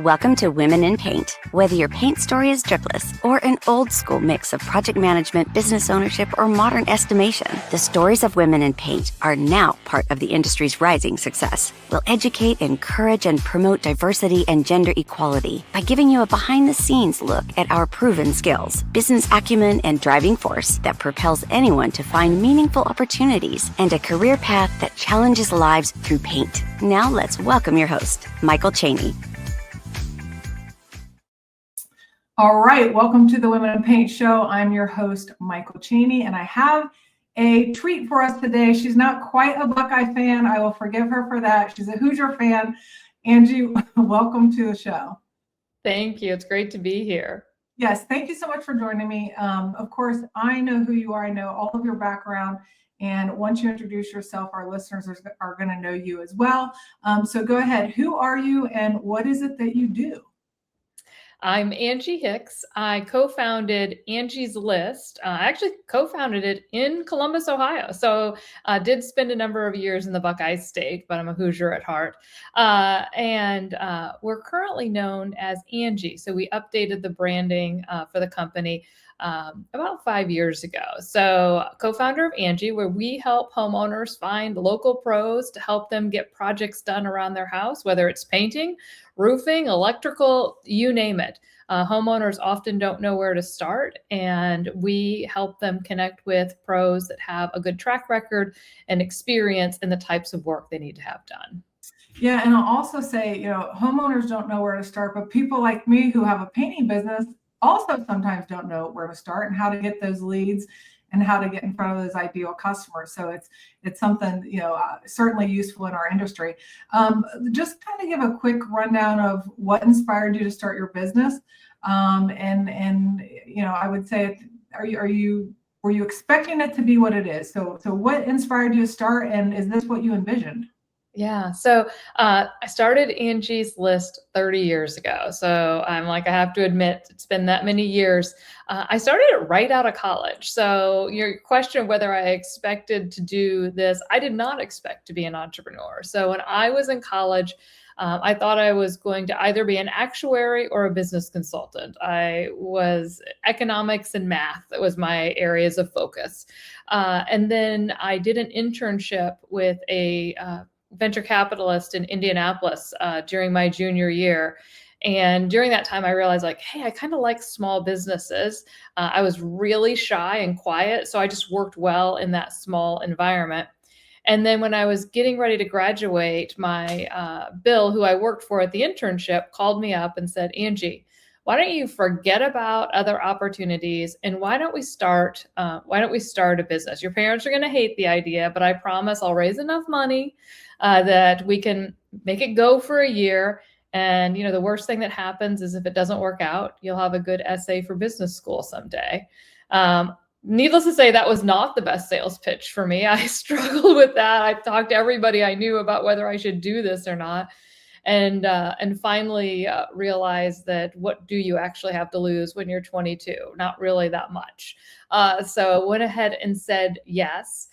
Welcome to Women in Paint. Whether your paint story is dripless or an old school mix of project management, business ownership, or modern estimation, the stories of women in paint are now part of the industry's rising success. We'll educate, encourage, and promote diversity and gender equality by giving you a behind-the-scenes look at our proven skills, business acumen, and driving force that propels anyone to find meaningful opportunities and a career path that challenges lives through paint. Now let's welcome your host, Michael Cheney. All right, welcome to the Women in Paint Show. I'm your host, Michael Cheney, and I have a treat for us today. She's not quite a Buckeye fan. I will forgive her for that. She's a Hoosier fan. Angie, welcome to the show. Thank you. It's great to be here. Yes, thank you so much for joining me. Of course, I know who you are. I know all of your background. And once you introduce yourself, our listeners are going to know you as well. So go ahead. Who are you and what is it that you do? I'm Angie Hicks. I co-founded Angie's List. I actually co-founded it in Columbus, Ohio. So I did spend a number of years in the Buckeye State, but I'm a Hoosier at heart. And we're currently known as Angi. So we updated the branding for the company about 5 years ago. So co-founder of Angi, where we help homeowners find local pros to help them get projects done around their house, whether it's painting, roofing, electrical, you name it. Homeowners often don't know where to start, and we help them connect with pros that have a good track record and experience in the types of work they need to have done. Yeah, and I'll also say, homeowners don't know where to start, but people like me who have a painting business also sometimes don't know where to start and how to get those leads and how to get in front of those ideal customers. So it's something, certainly useful in our industry. Just kind of give a quick rundown of what inspired you to start your business. And I would say, were you expecting it to be what it is? So what inspired you to start, and is this what you envisioned? Yeah. So I started Angie's List 30 years ago. So I have to admit, it's been that many years. I started it right out of college. So your question of whether I expected to do this, I did not expect to be an entrepreneur. So when I was in college, I thought I was going to either be an actuary or a business consultant. I was economics and math. That was my areas of focus. And then I did an internship with a venture capitalist in Indianapolis during my junior year. And during that time, I realized hey, I kind of like small businesses. I was really shy and quiet, so I just worked well in that small environment. And then when I was getting ready to graduate, my Bill, who I worked for at the internship, called me up and said, Angie, why don't you forget about other opportunities and why don't we start a business? Your parents are going to hate the idea, but I promise I'll raise enough money that we can make it go for a year. And, the worst thing that happens is if it doesn't work out, you'll have a good essay for business school someday. Needless to say, that was not the best sales pitch for me. I struggled with that. I talked to everybody I knew about whether I should do this or not. And finally realized that what do you actually have to lose when you're 22? Not really that much. So went ahead and said yes.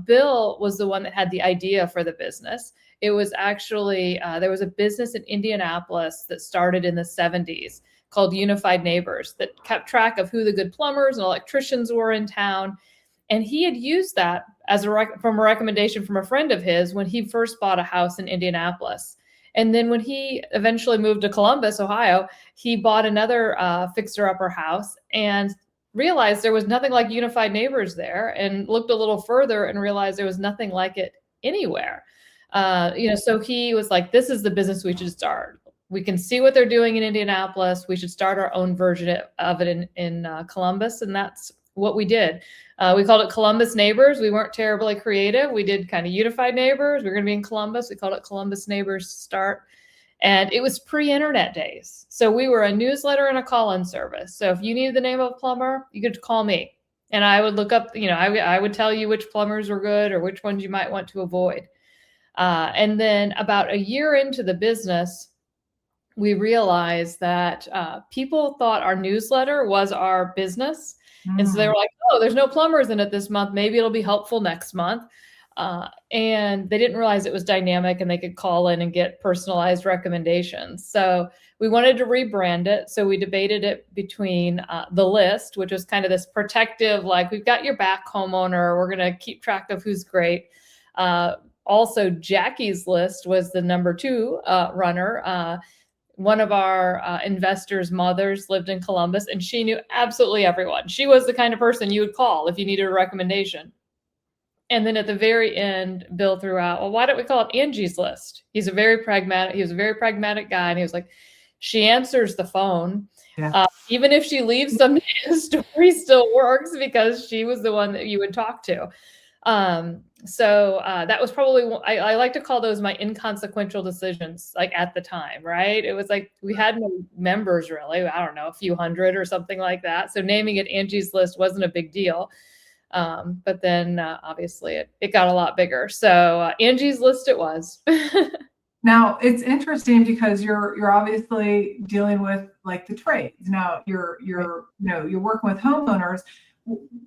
Bill was the one that had the idea for the business. It was actually, there was a business in Indianapolis that started in the 70s called Unified Neighbors that kept track of who the good plumbers and electricians were in town. And he had used that as from a recommendation from a friend of his when he first bought a house in Indianapolis. And then when he eventually moved to Columbus, Ohio, he bought another fixer-upper house and realized there was nothing like Unified Neighbors there, and looked a little further and realized there was nothing like it anywhere. So he was like, this is the business we should start. We can see what they're doing in Indianapolis. We should start our own version of it in Columbus. And that's what we did. We called it Columbus Neighbors. We weren't terribly creative. We did kind of Unified Neighbors. We were going to be in Columbus. We called it Columbus Neighbors to start. And it was pre-internet days. So we were a newsletter and a call-in service. So if you needed the name of a plumber, you could call me. And I would look up, I would tell you which plumbers were good or which ones you might want to avoid. And then about a year into the business, we realized that people thought our newsletter was our business. And so they were like, oh, there's no plumbers in it this month. Maybe it'll be helpful next month. And they didn't realize it was dynamic and they could call in and get personalized recommendations. So we wanted to rebrand it. So we debated it between the list, which was kind of this protective, like, we've got your back, homeowner. We're going to keep track of who's great. Also, Jackie's List was the number 2 runner. One of our investors' mothers lived in Columbus, and she knew absolutely everyone. She was the kind of person you would call if you needed a recommendation. And then at the very end, Bill threw out, well, why don't we call it Angie's List? He was a very pragmatic guy. And he was like, she answers the phone. Yeah. Even if she leaves some, story still works because she was the one that you would talk to. So that was probably, I like to call those my inconsequential decisions, like at the time, right? It was like, we had no members really, I don't know, a few hundred or something like that. So naming it Angie's List wasn't a big deal. But then obviously it got a lot bigger. So Angie's List it was. Now it's interesting because you're obviously dealing with like the trades. Now you're working with homeowners.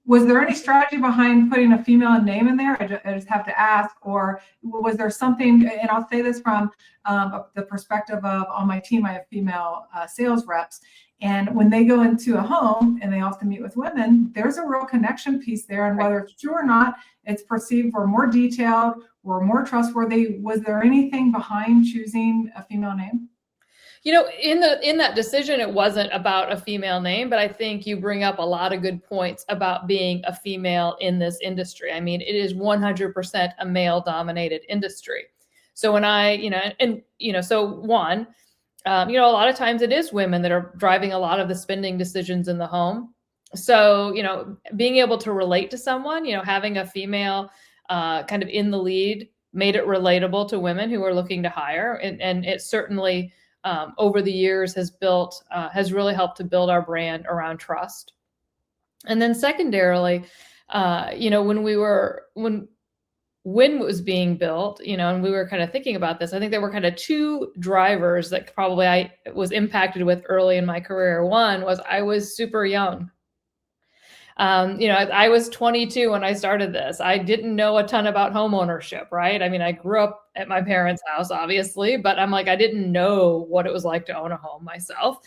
Was there any strategy behind putting a female name in there? I just have to ask, or was there something, and I'll say this from the perspective of, on my team, I have female sales reps. And when they go into a home and they often meet with women, there's a real connection piece there. And whether it's true or not, it's perceived or more detailed or more trustworthy. Was there anything behind choosing a female name? In that decision, it wasn't about a female name, but I think you bring up a lot of good points about being a female in this industry. I mean, it is 100% a male dominated industry. So when a lot of times it is women that are driving a lot of the spending decisions in the home. So, being able to relate to someone, having a female kind of in the lead made it relatable to women who are looking to hire. And it certainly, over the years has really helped to build our brand around trust. And then secondarily, when it was being built, and we were kind of thinking about this, I think there were kind of 2 drivers that probably I was impacted with early in my career. One was I was super young. I was 22 when I started this. I didn't know a ton about home ownership, right? I mean, I grew up at my parents' house, obviously, but I'm like, I didn't know what it was like to own a home myself.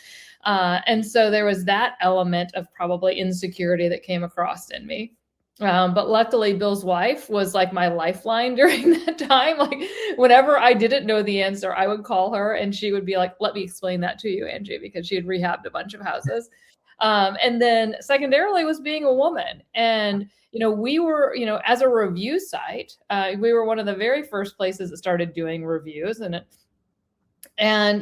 And so there was that element of probably insecurity that came across in me. But luckily, Bill's wife was like my lifeline during that time. Like whenever I didn't know the answer, I would call her and she would be like, let me explain that to you, Angie, because she had rehabbed a bunch of houses. And then secondarily was being a woman. And, we were, as a review site, we were one of the very first places that started doing reviews. And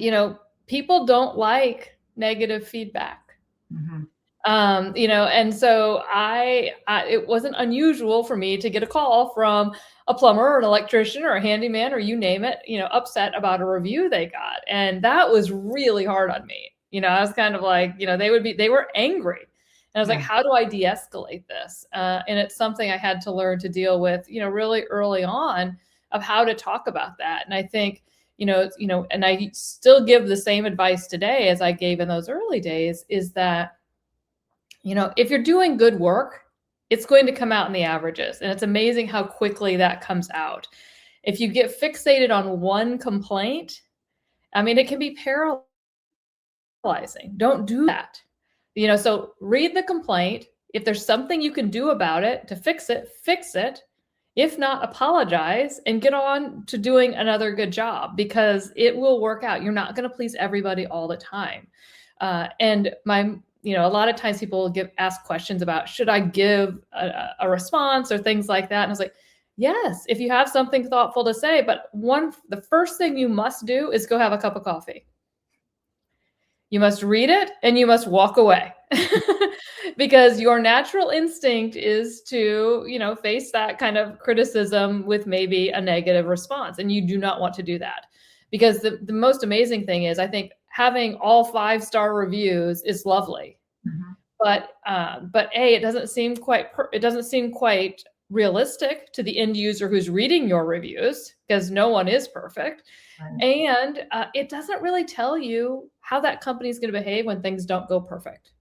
people don't like negative feedback. Mm-hmm. And so it wasn't unusual for me to get a call from a plumber or an electrician or a handyman or you name it, upset about a review they got. And that was really hard on me. I was kind of like, they were angry. And I was like, how do I de-escalate this? And it's something I had to learn to deal with, really early on of how to talk about that. And I think, and I still give the same advice today as I gave in those early days is that, if you're doing good work, it's going to come out in the averages. And it's amazing how quickly that comes out. If you get fixated on one complaint, it can be paralyzing. Don't do that. So read the complaint. If there's something you can do about it to fix it, fix it. If not, apologize and get on to doing another good job because it will work out. You're not going to please everybody all the time. A lot of times people will ask questions about, should I give a response or things like that? And I was like, yes, if you have something thoughtful to say, but the first thing you must do is go have a cup of coffee. You must read it and you must walk away because your natural instinct is to, face that kind of criticism with maybe a negative response. And you do not want to do that because the most amazing thing is I think having all 5-star reviews is lovely, but it doesn't seem quite realistic to the end user who's reading your reviews because no one is perfect. Right. And it doesn't really tell you how that company is going to behave when things don't go perfect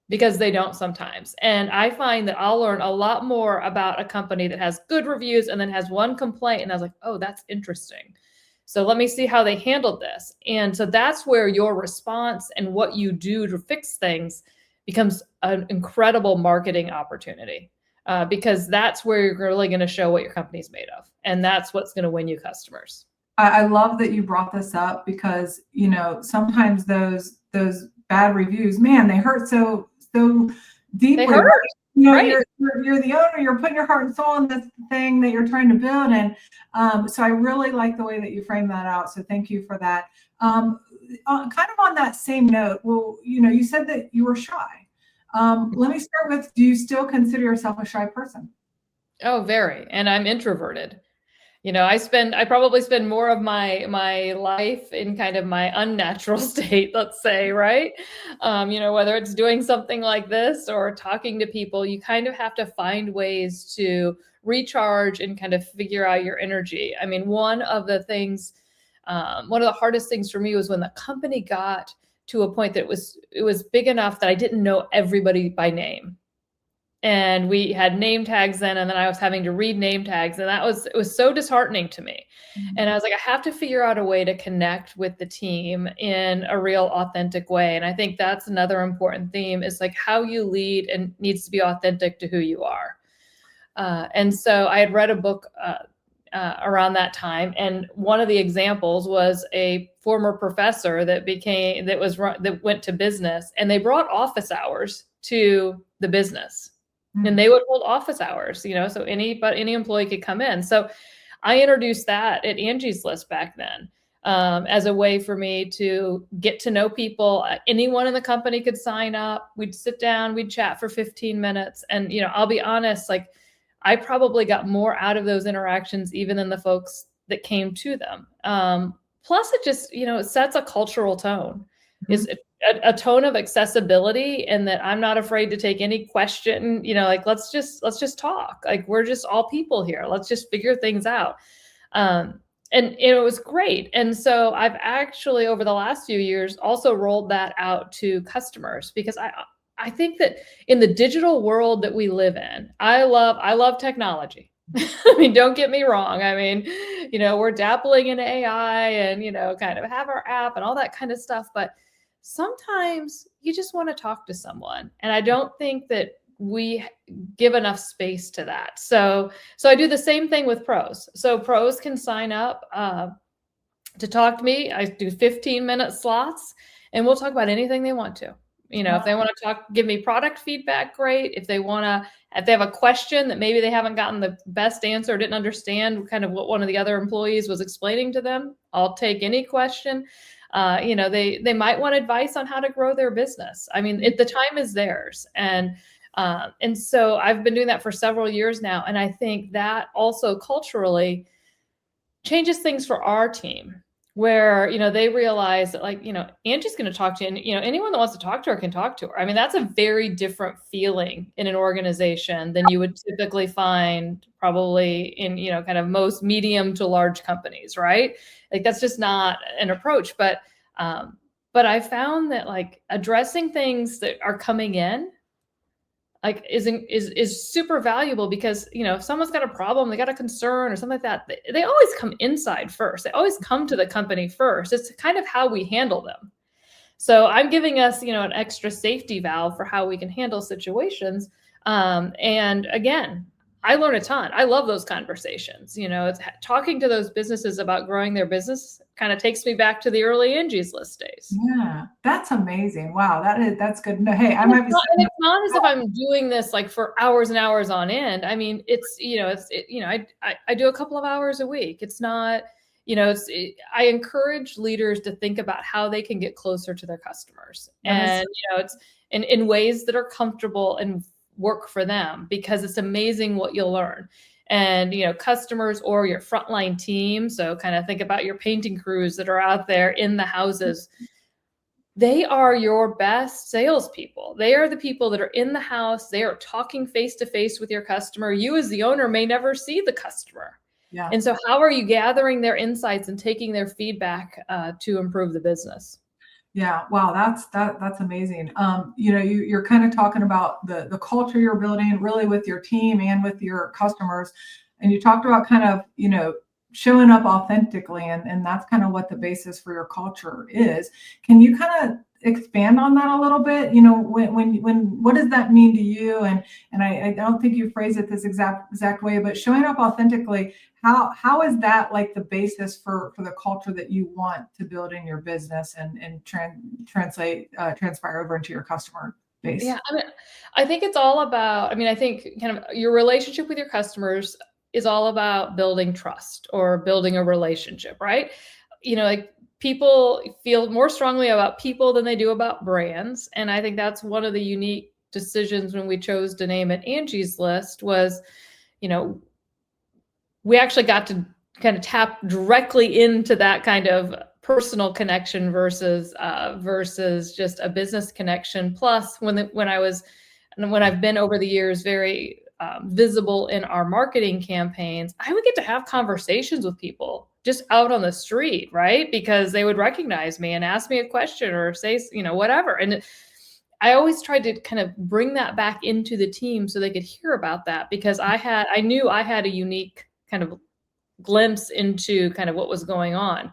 because they don't sometimes. And I find that I'll learn a lot more about a company that has good reviews and then has one complaint. And I was like, oh, that's interesting. So let me see how they handled this. And so that's where your response and what you do to fix things becomes an incredible marketing opportunity, because that's where you're really going to show what your company's made of. And that's what's going to win you customers. I love that you brought this up because, sometimes those bad reviews, man, they hurt so deeply. They hurt. Right. You're the owner, you're putting your heart and soul in this thing that you're trying to build. And so I really like the way that you frame that out. So thank you for that. Kind of on that same note, well, you said that you were shy. Let me start with, do you still consider yourself a shy person? Oh, very. And I'm introverted. I probably spend more of my life in kind of my unnatural state, let's say, right? Whether it's doing something like this or talking to people, you kind of have to find ways to recharge and kind of figure out your energy. I mean, one of the hardest things for me was when the company got to a point that it was big enough that I didn't know everybody by name. And we had name tags then, and then I was having to read name tags. And it was so disheartening to me. Mm-hmm. And I was like, I have to figure out a way to connect with the team in a real authentic way. And I think that's another important theme, is like how you lead and needs to be authentic to who you are. And so I had read a book around that time. And one of the examples was a former professor that went to business, and they brought office hours to the business. And they would hold office hours, so any employee could come in. So I introduced that at Angie's List back then, as a way for me to get to know people. Anyone in the company could sign up. We'd sit down, we'd chat for 15 minutes. And, I'll be honest, like I probably got more out of those interactions even than the folks that came to them. Plus it just, it sets a cultural tone. Is a tone of accessibility, and that I'm not afraid to take any question, like let's just talk. Like we're just all people here. Let's just figure things out. And it was great. And so I've actually over the last few years also rolled that out to customers, because I think that in the digital world that we live in, I love technology. I mean, don't get me wrong. I mean, we're dabbling in AI and, kind of have our app and all that kind of stuff. But sometimes you just want to talk to someone. And I don't think that we give enough space to that. So I do the same thing with pros. So pros can sign up to talk to me. I do 15-minute slots, and we'll talk about anything they want to. If they want to give me product feedback, great. If they have a question that maybe they haven't gotten the best answer, didn't understand kind of what one of the other employees was explaining to them, I'll take any question. They might want advice on how to grow their business. I mean, the time is theirs. And so I've been doing that for several years now. And I think that also culturally changes things for our team, where, they realize that Angie's going to talk to you, and, anyone that wants to talk to her can talk to her. I mean, that's a very different feeling in an organization than you would typically find probably in, kind of most medium to large companies, right? Like that's just not an approach. But I found that addressing things that are coming in is super valuable, because, if someone's got a problem, they got a concern or something like that, they always come inside first. They always come to the company first. It's kind of how we handle them. So I'm giving us, an extra safety valve for how we can handle situations. And again, I learn a ton. I love those conversations. It's talking to those businesses about growing their business kind of takes me back to the early Angie's List days. Yeah, that's amazing. Wow, that's good. No, hey, it's not as if I'm doing this for hours and hours on end. I mean, I do a couple of hours a week. It's not, I encourage leaders to think about how they can get closer to their customers, and it's in ways that are comfortable and work for them, because it's amazing what you'll learn. And, customers or your frontline team. So kind of think about your painting crews that are out there in the houses. They are your best salespeople. They are the people that are in the house. They are talking face to face with your customer. You as the owner may never see the customer. Yeah. And so how are you gathering their insights and taking their feedback to improve the business? Yeah. Wow. That's amazing. You're kind of talking about the culture you're building really with your team and with your customers. And you talked about kind of, showing up authentically, and that's kind of what the basis for your culture is. Can you kind of expand on that a little bit? You know, when what does that mean to you? And I don't think you phrase it this exact way, but showing up authentically, how is that like the basis for the culture that you want to build in your business and transpire over into your customer base? Yeah, I mean, I think it's all about, I mean, I think kind of your relationship with your customers is all about building trust or building a relationship, right? You know, like people feel more strongly about people than they do about brands. And I think that's one of the unique decisions when we chose to name it Angie's List was, you know, we actually got to kind of tap directly into that kind of personal connection versus just a business connection. Plus, when I've been over the years very visible in our marketing campaigns, I would get to have conversations with people just out on the street, right? Because they would recognize me and ask me a question or say, you know, whatever. And I always tried to kind of bring that back into the team so they could hear about that, because I knew I had a unique kind of glimpse into kind of what was going on.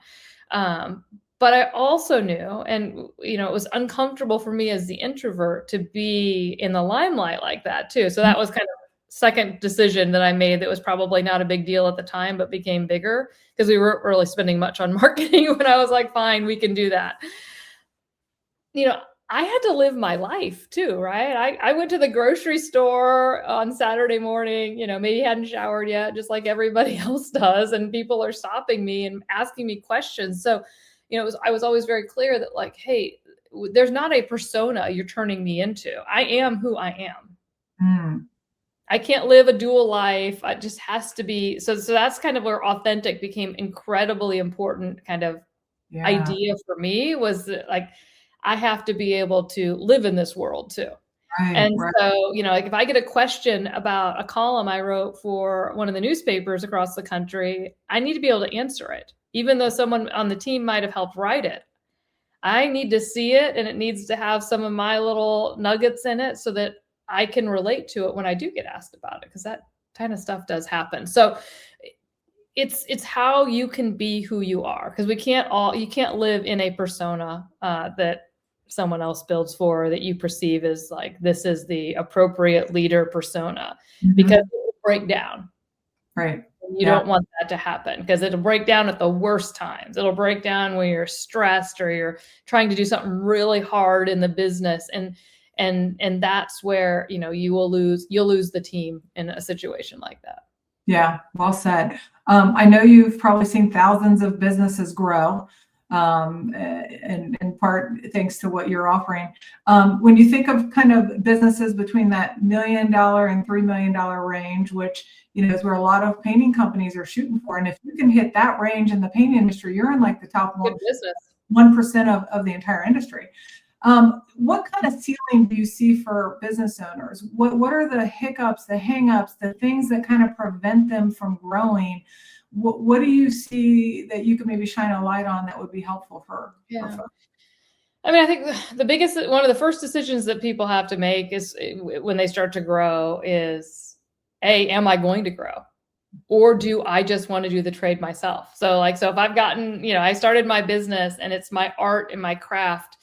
But I also knew, and you know, it was uncomfortable for me as the introvert to be in the limelight like that too. So that was kind of second decision that I made that was probably not a big deal at the time, but became bigger because we weren't really spending much on marketing when I was like, fine, we can do that. You know, I had to live my life too, right? I went to the grocery store on Saturday morning, you know, maybe hadn't showered yet, just like everybody else does. And people are stopping me and asking me questions. So, you know, I was always very clear that like, hey, there's not a persona you're turning me into. I am who I am. Mm. I can't live a dual life. It just has to be. So that's kind of where authentic became incredibly important kind of idea for me, was that, like, I have to be able to live in this world too. And so, you know, like if I get a question about a column I wrote for one of the newspapers across the country, I need to be able to answer it, even though someone on the team might have helped write it. I need to see it, and it needs to have some of my little nuggets in it so that I can relate to it when I do get asked about it, because that kind of stuff does happen. So it's how you can be who you are, because you can't live in a persona that someone else builds for, that you perceive as like, this is the appropriate leader persona, because it will break down. Right. You don't want that to happen, because it'll break down at the worst times. It'll break down when you're stressed or you're trying to do something really hard in the business. And that's where, you know, you'll lose the team in a situation like that. Yeah, well said. I know you've probably seen thousands of businesses grow, and in part thanks to what you're offering. When you think of kind of businesses between that $1 million and $3 million range, which, you know, is where a lot of painting companies are shooting for, and if you can hit that range in the paint industry, you're in like the top 1% of the entire industry. What kind of ceiling do you see for business owners? What are the hiccups, the hangups, the things that kind of prevent them from growing? What do you see that you could maybe shine a light on that would be helpful for folks? I mean, I think the biggest, one of the first decisions that people have to make is when they start to grow is, am I going to grow? Or do I just want to do the trade myself? So if I've gotten, you know, I started my business and it's my art and my craft,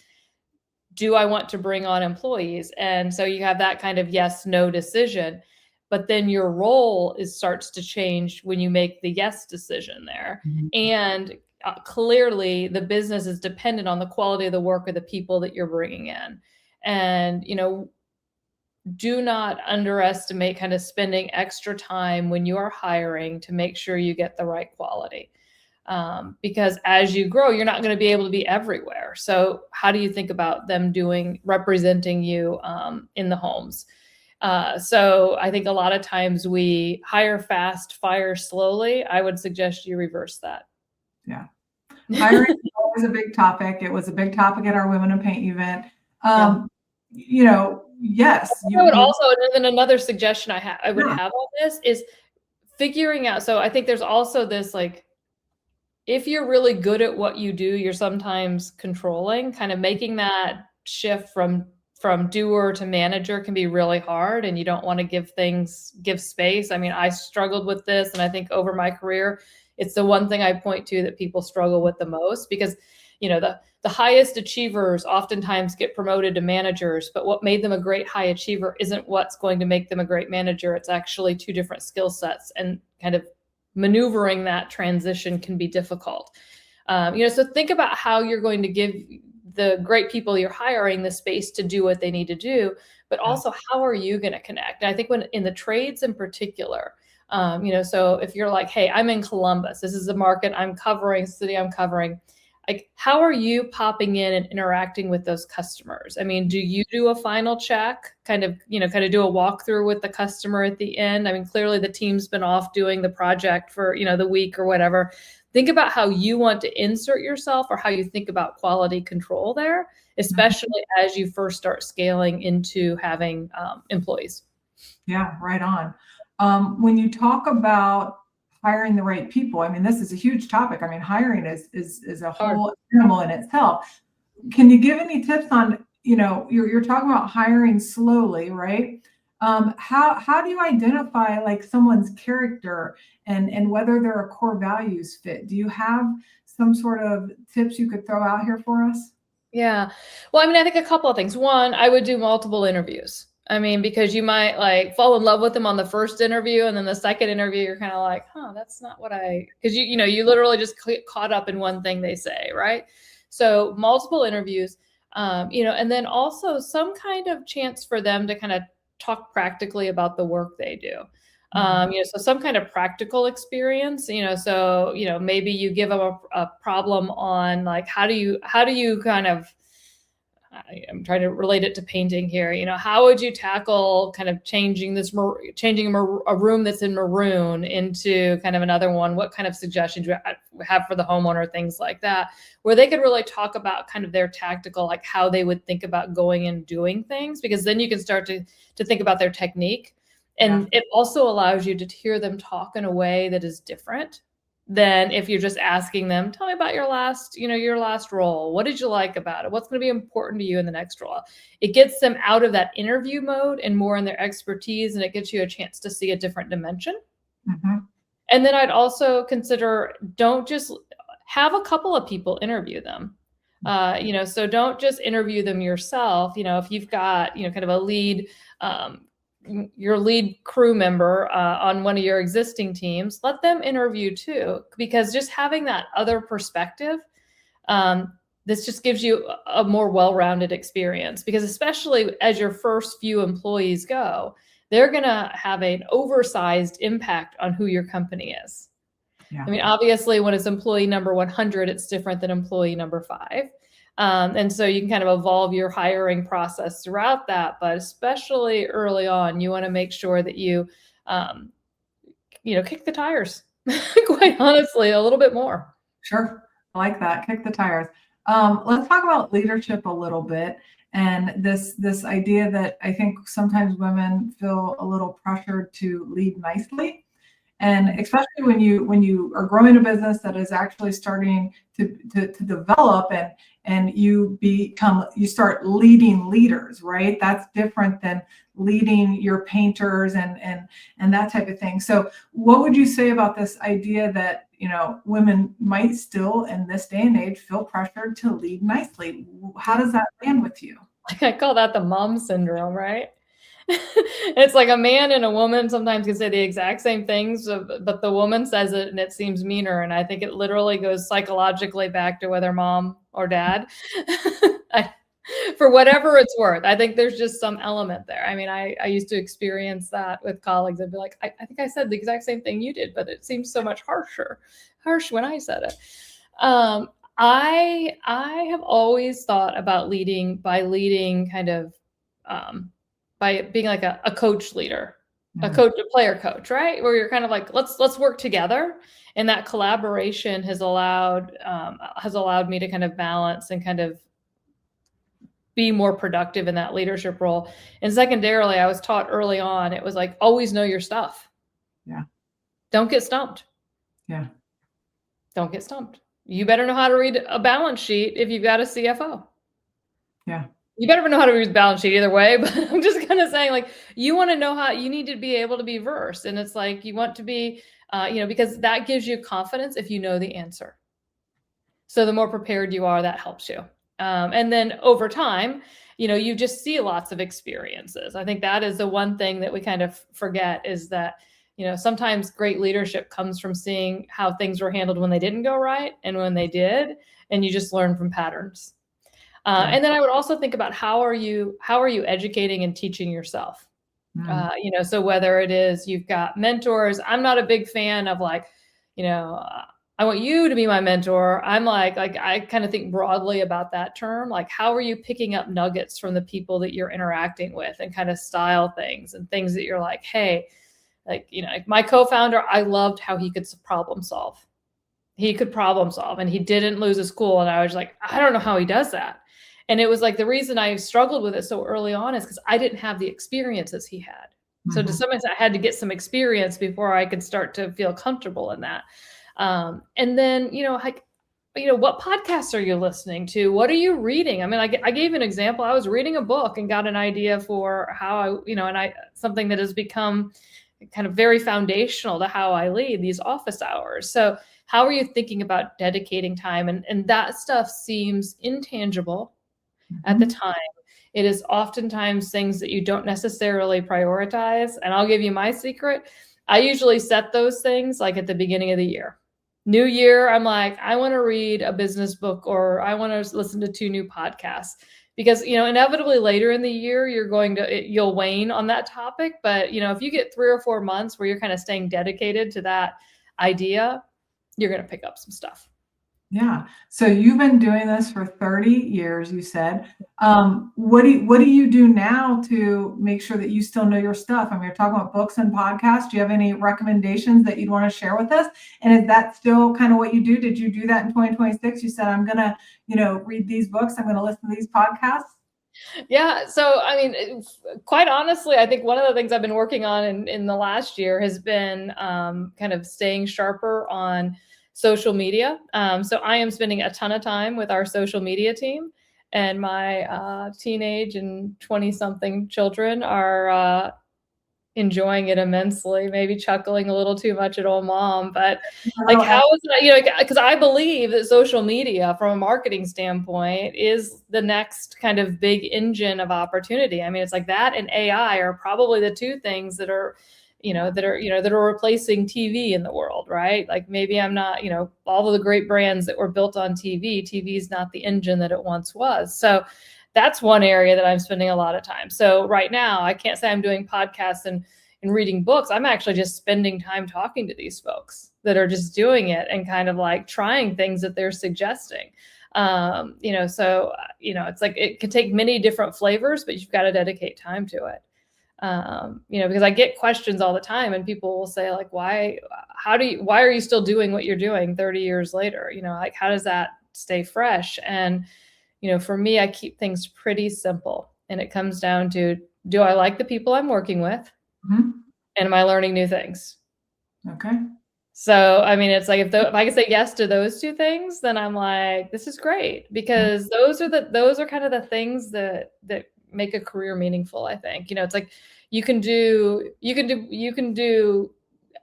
do I want to bring on employees? And so you have that kind of yes, no decision, but then your role starts to change when you make the yes decision there. Mm-hmm. And clearly the business is dependent on the quality of the work of the people that you're bringing in. And, you know, do not underestimate kind of spending extra time when you are hiring to make sure you get the right quality. Because as you grow, you're not going to be able to be everywhere. So how do you think about them representing you in the homes? So I think a lot of times we hire fast, fire slowly. I would suggest you reverse that. Yeah. Hiring is always a big topic. It was a big topic at our Women in Paint event. You know, yes. I would also, and then another suggestion I would have on this is figuring out. So I think there's also this, like, if you're really good at what you do, you're sometimes controlling. Kind of making that shift from doer to manager can be really hard, and you don't want to give space. I mean, I struggled with this, and I think over my career, It's the one thing I point to that people struggle with the most, because, the highest achievers oftentimes get promoted to managers, but what made them a great high achiever isn't what's going to make them a great manager. It's actually two different skill sets, and kind of maneuvering that transition can be difficult. So think about how you're going to give the great people you're hiring the space to do what they need to do, but also how are you going to connect? And I think when in the trades in particular, so if you're like, hey, I'm in Columbus, this is the market I'm covering, city I'm covering, like, how are you popping in and interacting with those customers? I mean, do you do a final check, kind of do a walkthrough with the customer at the end? I mean, clearly the team's been off doing the project for, the week or whatever. Think about how you want to insert yourself, or how you think about quality control there, especially as you first start scaling into having employees. Yeah, right on. When you talk about hiring the right people, I mean, this is a huge topic. I mean, hiring is a whole animal in itself. Can you give any tips on, you're talking about hiring slowly, right? How do you identify like someone's character and whether their core values fit? Do you have some sort of tips you could throw out here for us? Yeah. Well, I mean, I think a couple of things. One, I would do multiple interviews. I mean, because you might like fall in love with them on the first interview, and then the second interview, you're kind of like, that's not what because you literally just caught up in one thing they say, right? So multiple interviews, and then also some kind of chance for them to kind of talk practically about the work they do. So some kind of practical experience, so, maybe you give them a problem on like, how do you kind of, I'm trying to relate it to painting here. How would you tackle kind of changing a room that's in maroon into kind of another one? What kind of suggestions you have for the homeowner, things like that, where they could really talk about kind of their tactical, like how they would think about going and doing things, because then you can start to think about their technique. And it also allows you to hear them talk in a way that is different than if you're just asking them, tell me about your last role. What did you like about it? What's going to be important to you in the next role? It gets them out of that interview mode and more in their expertise, and it gives you a chance to see a different dimension. Mm-hmm. And then I'd also consider, don't just have a couple of people interview them. So don't just interview them yourself. If you've got, kind of a lead, your lead crew member on one of your existing teams, let them interview too, because just having that other perspective, this just gives you a more well-rounded experience, because especially as your first few employees go, they're going to have an oversized impact on who your company is. Yeah. I mean, obviously when it's employee number 100, it's different than employee number 5. And so you can kind of evolve your hiring process throughout that, but especially early on, you want to make sure that you, kick the tires, quite honestly, a little bit more. Sure. I like that. Kick the tires. Let's talk about leadership a little bit. And this idea that I think sometimes women feel a little pressured to lead nicely. And especially when you are growing a business that is actually starting to develop, and you start leading leaders, right? That's different than leading your painters and that type of thing. So what would you say about this idea that, women might still in this day and age feel pressured to lead nicely? How does that land with you? I call that the mom syndrome, right? It's like a man and a woman sometimes can say the exact same things, but the woman says it and it seems meaner. And I think it literally goes psychologically back to whether mom or dad. For whatever it's worth, I think there's just some element there. I mean, I used to experience that with colleagues. I'd be like, I think I said the exact same thing you did, but it seems so much harsh when I said it. I have always thought about leading kind of, by being like a coach leader, a player coach, right? Where you're kind of like, let's work together. And that collaboration has allowed me to kind of balance and kind of be more productive in that leadership role. And secondarily, I was taught early on, it was like, always know your stuff. Yeah. Don't get stumped. Yeah. Don't get stumped. You better know how to read a balance sheet if you've got a CFO. Yeah. You better know how to read the balance sheet either way, but I'm just kind of saying, like, you want to know how you need to be able to be versed. And it's like, you want to be, because that gives you confidence if you know the answer. So the more prepared you are, that helps you. And then over time, you just see lots of experiences. I think that is the one thing that we kind of forget is that, sometimes great leadership comes from seeing how things were handled when they didn't go right and when they did, and you just learn from patterns. And then I would also think about how are you educating and teaching yourself? So whether it is you've got mentors, I'm not a big fan of like, I want you to be my mentor. I'm like I kind of think broadly about that term. Like, how are you picking up nuggets from the people that you're interacting with and kind of style things and things that you're like, hey, like my co-founder, I loved how he could problem solve. He could problem solve and he didn't lose a school. And I was like, I don't know how he does that. And it was like the reason I struggled with it so early on is because I didn't have the experiences he had. So to some extent, I had to get some experience before I could start to feel comfortable in that. And then, what podcasts are you listening to? What are you reading? I mean, I gave an example. I was reading a book and got an idea for how something that has become kind of very foundational to how I lead these office hours. So how are you thinking about dedicating time? And that stuff seems intangible at the time. It is oftentimes things that you don't necessarily prioritize. And I'll give you my secret. I usually set those things like at the beginning of the year. New year, I'm like, I want to read a business book or I want to listen to 2 new podcasts because, inevitably later in the year, you'll wane on that topic. But, if you get 3 or 4 months where you're kind of staying dedicated to that idea, you're going to pick up some stuff. Yeah. So you've been doing this for 30 years, you said. What do you do now to make sure that you still know your stuff? I mean, you're talking about books and podcasts. Do you have any recommendations that you'd want to share with us? And is that still kind of what you do? Did you do that in 2026? You said, I'm going to, read these books. I'm going to listen to these podcasts. Yeah. So, I mean, quite honestly, I think one of the things I've been working on in the last year has been kind of staying sharper on social media. So I am spending a ton of time with our social media team, and my teenage and 20-something children are enjoying it immensely, maybe chuckling a little too much at old mom. But like, how is that, because I believe that social media from a marketing standpoint is the next kind of big engine of opportunity. I mean, it's like that and AI are probably the 2 things that are replacing TV in the world, right? Like maybe I'm not, all of the great brands that were built on TV is not the engine that it once was. So that's one area that I'm spending a lot of time. So right now I can't say I'm doing podcasts and reading books. I'm actually just spending time talking to these folks that are just doing it and kind of like trying things that they're suggesting. It's like it can take many different flavors, but you've got to dedicate time to it. Because I get questions all the time and people will say like, why are you still doing what you're doing 30 years later? Like, how does that stay fresh? And, for me, I keep things pretty simple and it comes down to, do I like the people I'm working with? And am I learning new things? Okay. So, I mean, it's like, if I can say yes to those 2 things, then I'm like, this is great, because those are kind of the things that make a career meaningful. I think, it's like you can do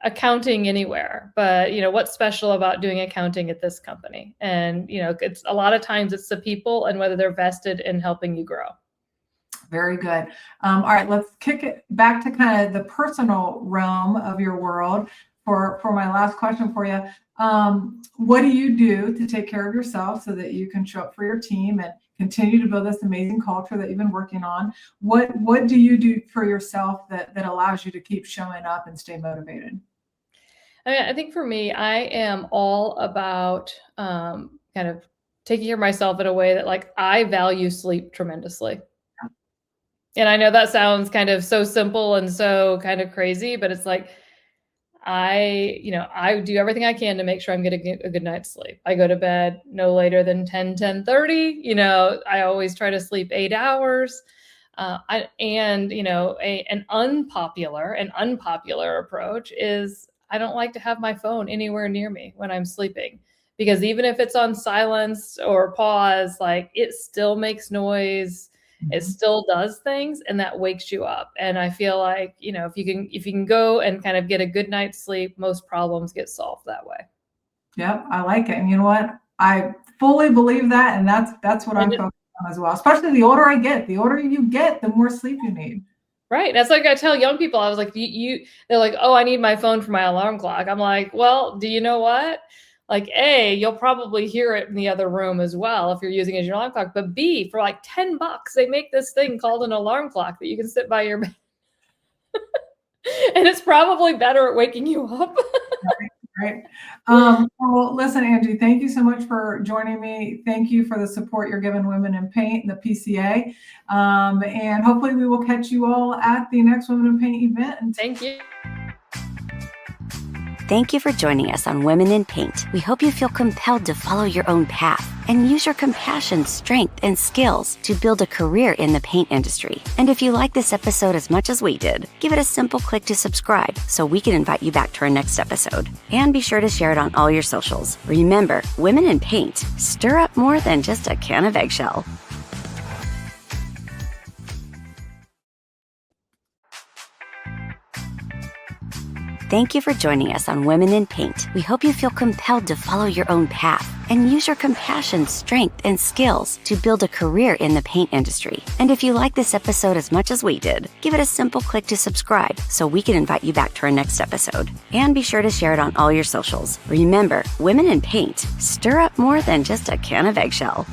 accounting anywhere, but what's special about doing accounting at this company? And it's a lot of times it's the people and whether they're vested in helping you grow. Very good. All right, let's kick it back to kind of the personal realm of your world for my last question for you. What do you do to take care of yourself so that you can show up for your team and continue to build this amazing culture that you've been working on? What do you do for yourself that allows you to keep showing up and stay motivated? I mean, I think for me, I am all about kind of taking care of myself in a way that like I value sleep tremendously. And I know that sounds kind of so simple and so kind of crazy, but it's like, I do everything I can to make sure I'm getting a good night's sleep. I go to bed no later than 10:30. I always try to sleep 8 hours. An unpopular approach is I don't like to have my phone anywhere near me when I'm sleeping, because even if it's on silence or pause, like it still makes noise. It still does things, and that wakes you up. And I feel like, if you can go and kind of get a good night's sleep, most problems get solved that way. Yep, I like it. And you know what? I fully believe that, and that's what I'm focused on as well. Especially the older I get, the older you get, the more sleep you need. Right. That's like I tell young people. I was like, they're like, oh, I need my phone for my alarm clock. I'm like, well, do you know what? Like, A, you'll probably hear it in the other room as well if you're using it as your alarm clock. But B, for like $10, they make this thing called an alarm clock that you can sit by your bed. And it's probably better at waking you up. Right. Well, listen, Angie, thank you so much for joining me. Thank you for the support you're giving Women in Paint, the PCA. And hopefully we will catch you all at the next Women in Paint event. And Thank you. Thank you for joining us on Women in Paint. We hope you feel compelled to follow your own path and use your compassion, strength, and skills to build a career in the paint industry. And if you like this episode as much as we did, give it a simple click to subscribe so we can invite you back to our next episode. And be sure to share it on all your socials. Remember, Women in Paint stir up more than just a can of eggshell. Thank you for joining us on Women in Paint. We hope you feel compelled to follow your own path and use your compassion, strength, and skills to build a career in the paint industry. And if you like this episode as much as we did, give it a simple click to subscribe so we can invite you back to our next episode. And be sure to share it on all your socials. Remember, Women in Paint stir up more than just a can of eggshell.